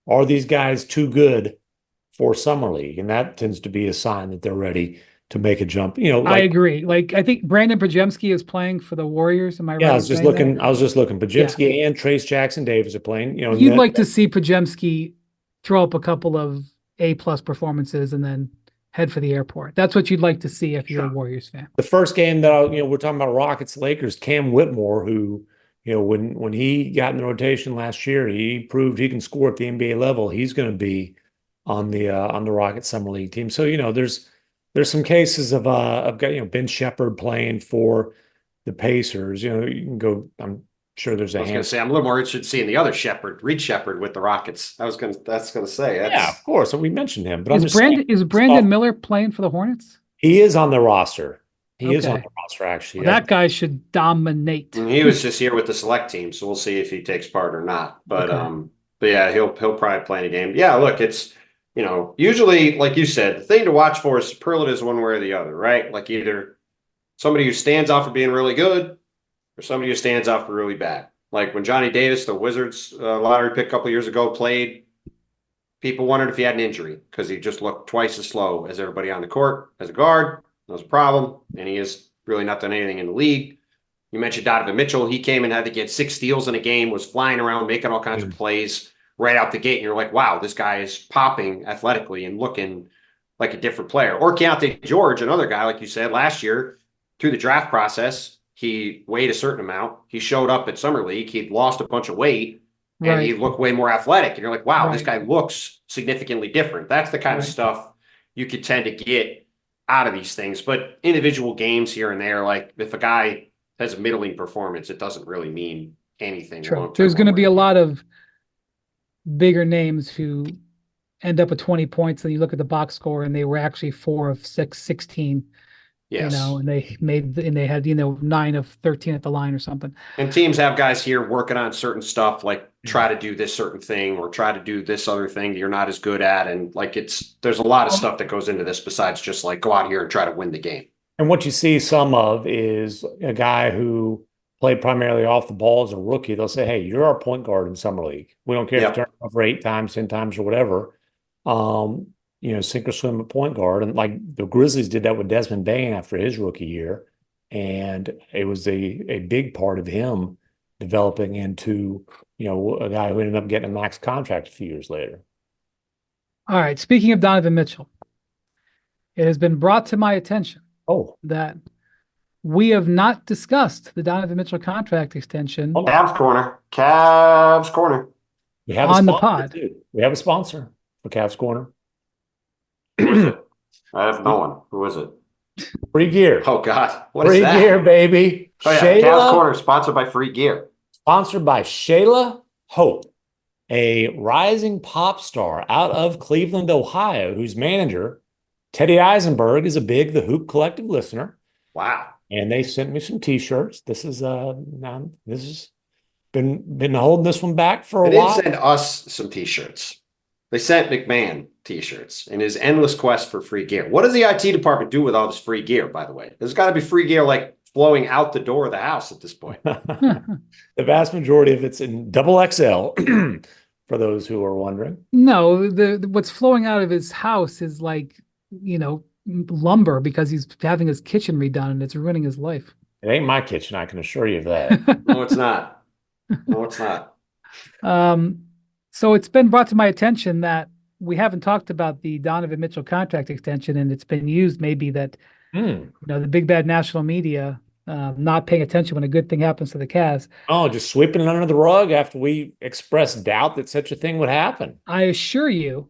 are these guys too good for Summer League? And that tends to be a sign that they're ready to make a jump. I agree. Like I think Brandon Pajemski is playing for the Warriors. Am I right? Yeah, I was just looking. Pajemski and Trace Jackson Davis are playing. You'd like to see Pajemski throw up a couple of A+ performances and then head for the airport. That's what you'd like to see if you're a Warriors fan. The first game that we're talking about Rockets Lakers, Cam Whitmore, who when he got in the rotation last year, he proved he can score at the NBA level. He's going to be on the Rockets Summer League team. So there's some cases of Ben Shepherd playing for the Pacers. You can go. I'm sure there's a. I was going to say I'm a little more interested in seeing the other Shepherd, Reed Shepherd, with the Rockets. That's going to say. Yeah, of course. So we mentioned him, but is Brandon Miller playing for the Hornets? He is on the roster. He is on Okay. the roster, actually. Well, that guy should dominate. And he was just here with the select team, so we'll see if he takes part or not. Okay. But yeah, he'll probably play in a game. Yeah, look, it's usually like you said, the thing to watch for is superlatives one way or the other, right? Like either somebody who stands out for being really good or somebody who stands out for really bad. Like when Johnny Davis, the Wizards lottery pick a couple years ago, played, people wondered if he had an injury because he just looked twice as slow as everybody on the court as a guard. That was a problem, and he has really not done anything in the league. You mentioned Donovan Mitchell. He came and had to get 6 steals in a game, was flying around, making all kinds of plays right out the gate. And you're like, wow, this guy is popping athletically and looking like a different player. Or Keontae George, another guy, like you said, last year through the draft process, he weighed a certain amount. He showed up at Summer League. He'd lost a bunch of weight and he looked way more athletic. And you're like, wow, this guy looks significantly different. That's the kind of stuff you could tend to get out of these things. But individual games here and there, like if a guy has a middling performance, it doesn't really mean anything. True. There's going to be a lot of bigger names who end up with 20 points, and you look at the box score and they were actually 4 of 6, 16. Yes. And they had 9 of 13 at the line or something. And teams have guys here working on certain stuff, like try to do this certain thing or try to do this other thing that you're not as good at. And like there's a lot of stuff that goes into this besides just like go out here and try to win the game. And what you see some of is a guy who played primarily off the ball as a rookie. They'll say, hey, you're our point guard in Summer League. We don't care if you turn over 8 times, 10 times or whatever. Sink or swim at point guard. And like the Grizzlies did that with Desmond Bane after his rookie year. And it was a big part of him developing into, a guy who ended up getting a max contract a few years later. All right. Speaking of Donovan Mitchell, it has been brought to my attention that we have not discussed the Donovan Mitchell contract extension. Cavs Corner. We have on the pod. Too. We have a sponsor for Cavs Corner. Who is it? I have no one. Who is it? Free Gear. Oh, God. What is that? Free Gear, baby. Oh, yeah. Cavs Corner, sponsored by Free Gear. Sponsored by Shayla Hope, a rising pop star out of Cleveland, Ohio, whose manager, Teddy Eisenberg, is a big The Hoop Collective listener. Wow. And they sent me some T-shirts. This is been holding this one back for a while. They didn't send us some T-shirts. They sent MacMahon T-shirts in his endless quest for free gear. What does the IT department do with all this free gear, by the way? There's got to be free gear like flowing out the door of the house at this point. The vast majority of it's in double XL, for those who are wondering. No, what's flowing out of his house is like, lumber, because he's having his kitchen redone and it's ruining his life. It ain't my kitchen, I can assure you of that. No, it's not. No, it's not. So it's been brought to my attention that we haven't talked about the Donovan Mitchell contract extension, and it's been used maybe that the big bad national media not paying attention when a good thing happens to the Cavs. Oh, just sweeping it under the rug after we expressed doubt that such a thing would happen. I assure you,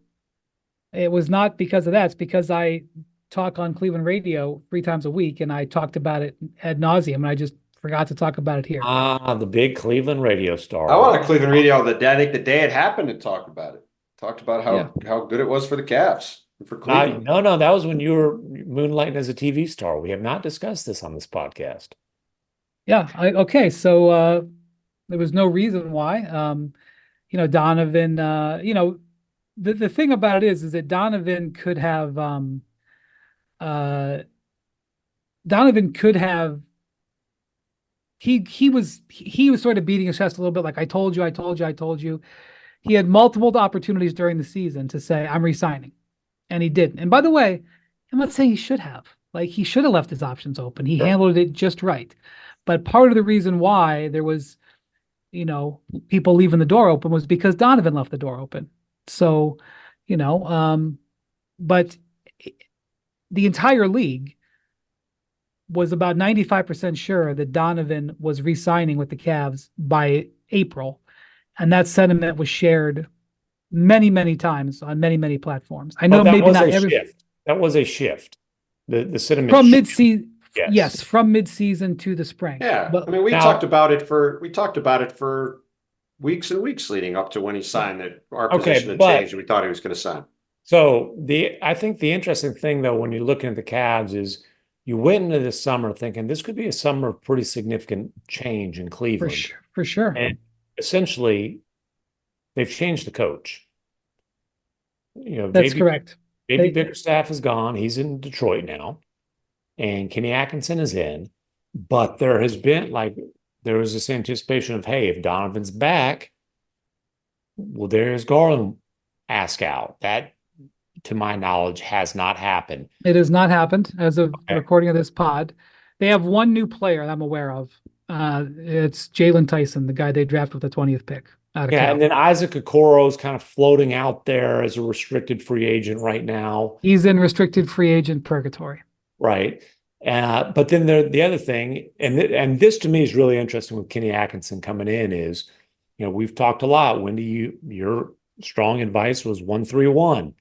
it was not because of that. It's because I talk on Cleveland radio 3 times a week, and I talked about it ad nauseum, and I just forgot to talk about it here. The big Cleveland radio star. I want a Cleveland radio I think the day it happened to talk about it. Talked about how good it was for the Cavs. For Cleveland. No, that was when you were moonlighting as a TV star. We have not discussed this on this podcast. Yeah. Okay. So there was no reason why. Donovan. The thing about it is that Donovan could have. He was sort of beating his chest a little bit, like I told you. He had multiple opportunities during the season to say I'm resigning, and he didn't. And by the way, I'm not saying he should have. Like, he should have left his options open. He handled it just right. But part of the reason why there was, people leaving the door open was because Donovan left the door open. So, but the entire league was about 95% sure that Donovan was re-signing with the Cavs by April. And that sentiment was shared many, many times on many, many platforms. I know maybe not every shift. That was a shift. The sentiment from mid-season. Yes, from mid-season to the spring. Yeah, but we talked about it for weeks and weeks leading up to when he signed that our position had changed and we thought he was going to sign. So I think the interesting thing though, when you're looking at the Cavs, is you went into this summer thinking this could be a summer of pretty significant change in For Cleveland. sure, for sure. And essentially, they've changed the coach. That's correct. JB They Bickerstaff is gone. He's in Detroit now, and Kenny Atkinson is in. But there was this anticipation of, hey, if Donovan's back, well, there's Garland ask out. That, to my knowledge, has not happened. It has not happened as of the Okay. recording of this pod. They have one new player I'm aware of. It's Jalen Tyson, the guy they drafted with the 20th pick out of Yeah, Cal. and then Isaac Okoro is kind of floating out there as a restricted free agent right now. He's in restricted free agent purgatory. Right. But then the other thing, and this to me is really interesting with Kenny Atkinson coming in is, we've talked a lot. Your strong advice was 1-3-1,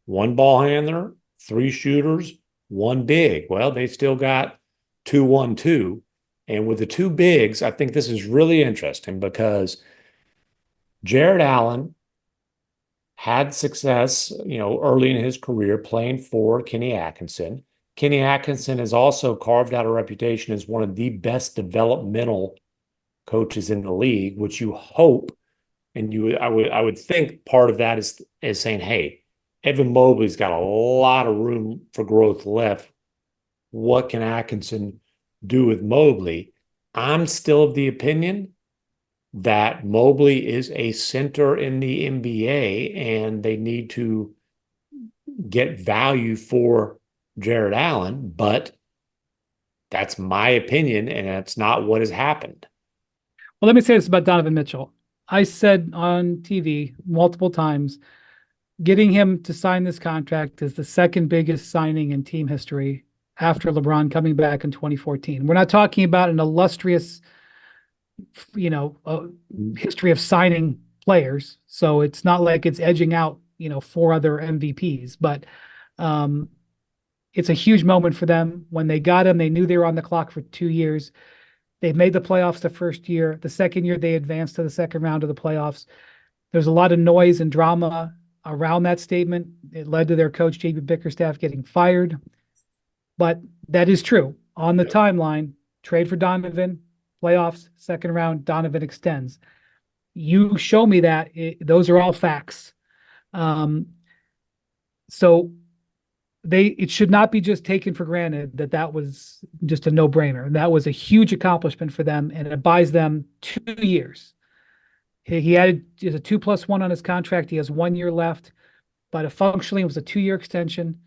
one ball handler, 3 shooters, 1 big. Well, they still got 2-1-2. And with the 2 bigs, I think this is really interesting because Jared Allen had success, early in his career playing for Kenny Atkinson. Kenny Atkinson has also carved out a reputation as one of the best developmental coaches in the league, which you hope, and I would think part of that is saying, hey, Evan Mobley's got a lot of room for growth left. What can Atkinson do with Mobley? I'm still of the opinion that Mobley is a center in the NBA and they need to get value for Jared Allen, but that's my opinion, and that's not what has happened. Well, let me say this about Donovan Mitchell. I said on TV multiple times, getting him to sign this contract is the second biggest signing in team history after LeBron coming back in 2014. We're not talking about an illustrious, history of signing players. So it's not like it's edging out, 4 other MVPs, but it's a huge moment for them. When they got him, they knew they were on the clock for 2 years. They made the playoffs the first year. The second year, they advanced to the second round of the playoffs. There's a lot of noise and drama around that statement. It led to their coach, JB Bickerstaff, getting fired. But that is true. On the timeline, trade for Donovan, playoffs, second round, Donovan extends. You show me that. Those are all facts. So it should not be just taken for granted that was just a no-brainer. That was a huge accomplishment for them, and it buys them 2 years. He added a 2+1 on his contract. He has 1 year left, but functionally it was a 2-year extension,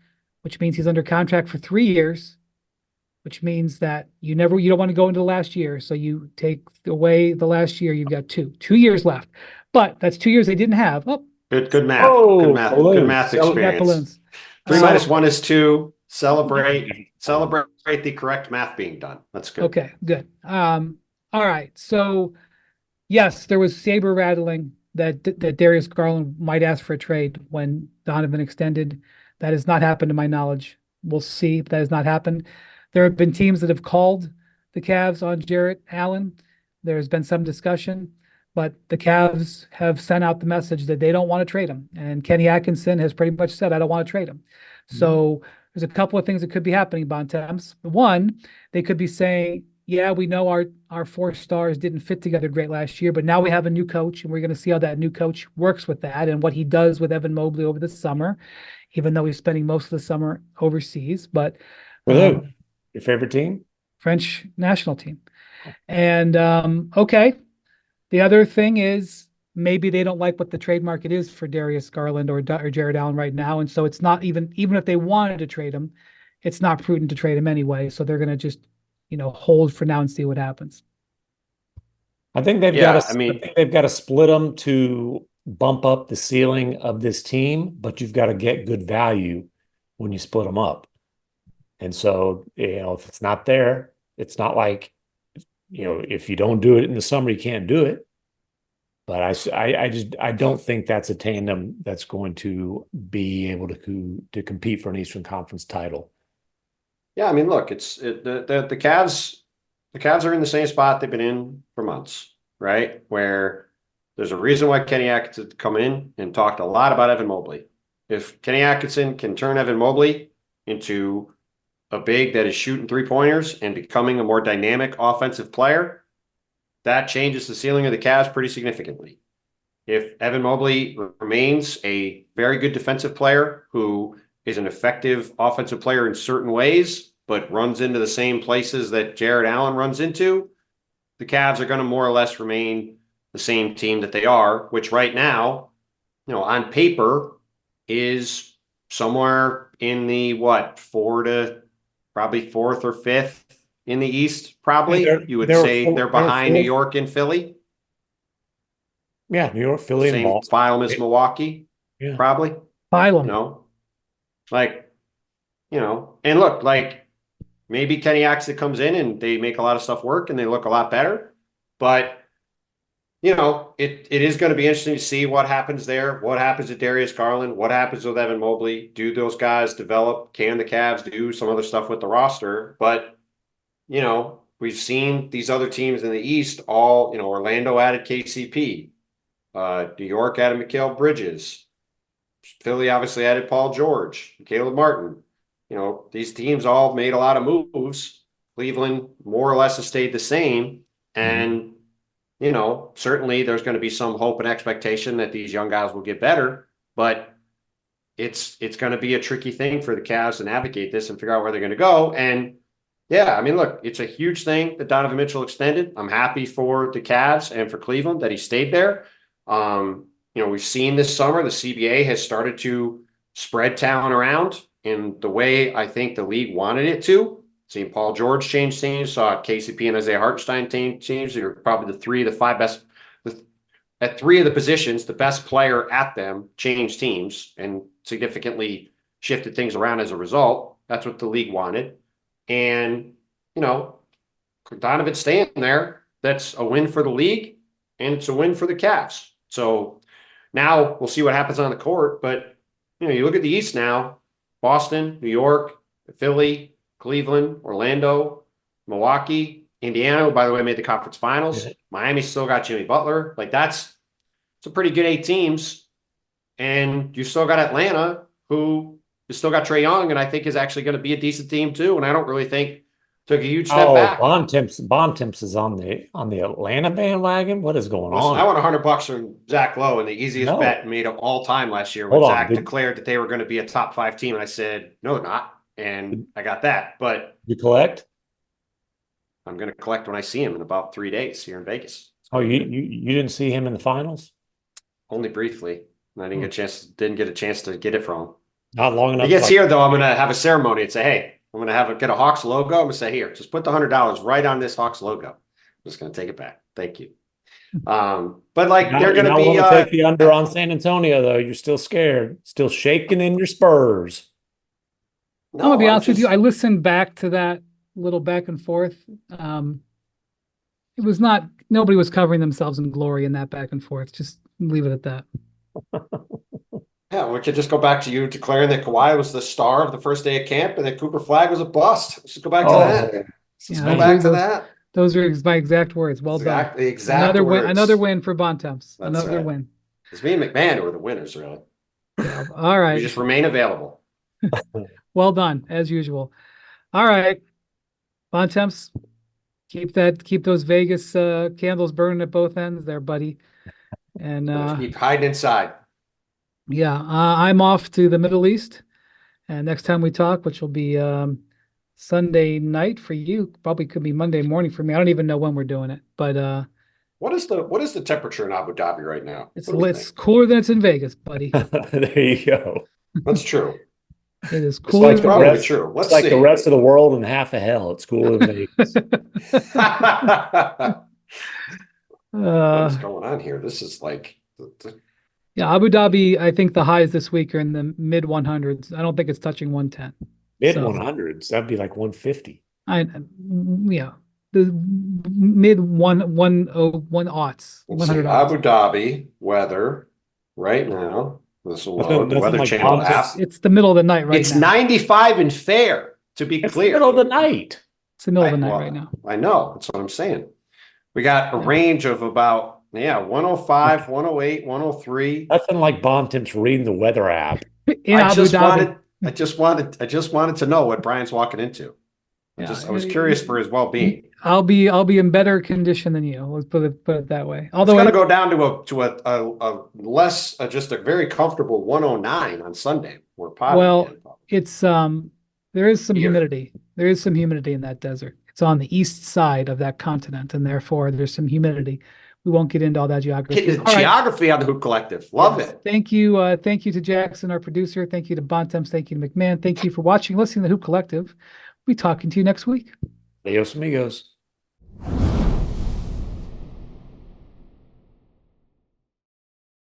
which means he's under contract for 3 years, which means that you don't want to go into the last year. So you take away the last year, you've got 2 years left, but that's 2 years they didn't have. Oh, Good math. Oh, Good math. balloons. Good math So got experience. balloons. 3 minus 1 is 2. Celebrate the correct math being done. That's good. Okay, good. All right. So yes, there was saber rattling that Darius Garland might ask for a trade when Donovan extended. That has not happened to my knowledge. We'll see if that has not happened. There have been teams that have called the Cavs on Jarrett Allen. There's been some discussion, but the Cavs have sent out the message that they don't want to trade him. And Kenny Atkinson has pretty much said, I don't want to trade him. So there's a couple of things that could be happening, Bontemps. One, they could be saying, yeah, we know our 4 stars didn't fit together great last year, but now we have a new coach, and we're going to see how that new coach works with that and what he does with Evan Mobley over the summer, even though he's spending most of the summer overseas. But Your favorite team? French national team. And okay, the other thing is maybe they don't like what the trade market is for Darius Garland or Jared Allen right now, and so it's not even if they wanted to trade him, it's not prudent to trade him anyway. So they're going to just hold for now and see what happens. I think they've got to split them to bump up the ceiling of this team, but you've got to get good value when you split them up. And so, if it's not there, it's not like, if you don't do it in the summer, you can't do it. But I don't think that's a tandem that's going to be able to compete for an Eastern Conference title. Yeah, I mean, look, the Cavs. The Cavs are in the same spot they've been in for months, right? Where there's a reason why Kenny Atkinson come in and talked a lot about Evan Mobley. If Kenny Atkinson can turn Evan Mobley into a big that is shooting 3-pointers and becoming a more dynamic offensive player, that changes the ceiling of the Cavs pretty significantly. If Evan Mobley remains a very good defensive player who is an effective offensive player in certain ways, but runs into the same places that Jared Allen runs into, the Cavs are going to more or less remain the same team that they are, which right now, on paper is somewhere in the probably fourth or fifth in the East, probably. You would say they're behind New York and Philly. Yeah, New York, Philly, and Same Boston. file as Milwaukee, probably. Phylum. And look, maybe Kenny Atkinson comes in and they make a lot of stuff work and they look a lot better. But, it is going to be interesting to see what happens there. What happens to Darius Garland? What happens with Evan Mobley? Do those guys develop? Can the Cavs do some other stuff with the roster? But, we've seen these other teams in the East all, Orlando added KCP. New York added Mikal Bridges. Philly obviously added Paul George, Caleb Martin. These teams all made a lot of moves. Cleveland more or less has stayed the same. And, certainly there's going to be some hope and expectation that these young guys will get better. But it's going to be a tricky thing for the Cavs to navigate this and figure out where they're going to go. And, yeah, I mean, look, it's a huge thing that Donovan Mitchell extended. I'm happy for the Cavs and for Cleveland that he stayed there. We've seen this summer, the CBA has started to spread talent around in the way I think the league wanted it to. Seen Paul George change teams, saw KCP and Isaiah Hartenstein change teams. They're probably the five best. At three of the positions, the best player at them changed teams and significantly shifted things around as a result. That's what the league wanted. And, Donovan staying there, that's a win for the league and it's a win for the Cavs. So now we'll see what happens on the court. But, you look at the East now, Boston, New York, Philly, Cleveland, Orlando, Milwaukee, Indiana, who, by the way, made the conference finals. Yeah. Miami still got Jimmy Butler. It's a pretty good 8 teams. And you still got Atlanta, who you still got Trae Young, and I think is actually going to be a decent team too. And I don't really think took a huge step back. Bontemps is on the Atlanta bandwagon. What is going on? I won $100 from Zach Lowe, and the easiest bet made of all time last year when Zach declared that they were going to be a top 5 team. And I said, no, they're not. And I got that. But you collect? I'm going to collect when I see him in about 3 days here in Vegas. Oh, you didn't see him in the finals? Only briefly. And I didn't get a chance to get it from him. Not long enough. He gets here though, I'm going to have a ceremony and say, hey, I'm going to get a Hawks logo. I'm going to say, here, just put the $100 right on this Hawks logo. I'm just going to take it back. Thank you. But they're going to be take the under on San Antonio though. You're still scared, still shaking in your Spurs. No, I'm going to be honest with you. I listened back to that little back and forth. It was nobody was covering themselves in glory in that back and forth. Just leave it at that. Yeah, we could just go back to you declaring that Kawhi was the star of the first day of camp and that Cooper Flagg was a bust. Let's just go back to that. Let's go back to that. Those are my exact words. Well done. Exactly. Another win for Bontemps. Another win. It's me and MacMahon who are the winners, really. Yeah, all right. You just remain available. Well done, as usual. All right. Bontemps, keep those Vegas candles burning at both ends there, buddy. And keep hiding inside. Yeah, I'm off to the Middle East, and next time we talk, which will be Sunday night for you, probably could be Monday morning for me. I don't even know when we're doing it, but what is the temperature in Abu Dhabi right now? It's cooler than it's in Vegas, buddy. There you go. That's true. It is cooler. It's probably true. It's like the rest of the world and half of hell. It's cooler than Vegas. What's going on here? This is like. Yeah, Abu Dhabi, I think the highs this week are in the mid 100s. I don't think it's touching 110. Mid 100s? That'd be like 150. Yeah. The mid 101 aughts. 100 Abu Dhabi weather right now. This will load the Weather Channel app. It's the middle of the night right now. It's 95 and fair, to be clear. It's the middle of the night. It's the middle of the night right now. I know. That's what I'm saying. We got a range of about 105, 108, 103. Nothing like Bontemps reading the weather app. In Abu Dhabi. I just wanted to know what Brian's walking into. I was curious for his well-being. I'll be in better condition than you. Let's put it that way. Although it's going to go down to a less, just a very comfortable 109 on Sunday. It's there is some humidity. There is some humidity in that desert. It's on the east side of that continent, and therefore there's some humidity. We won't get into all that geography. Geography on the Hoop Collective. Love it. Thank you. Thank you to Jackson, our producer. Thank you to Bontemps. Thank you to MacMahon. Thank you for watching, listening to the Hoop Collective. We'll be talking to you next week. Adios, amigos.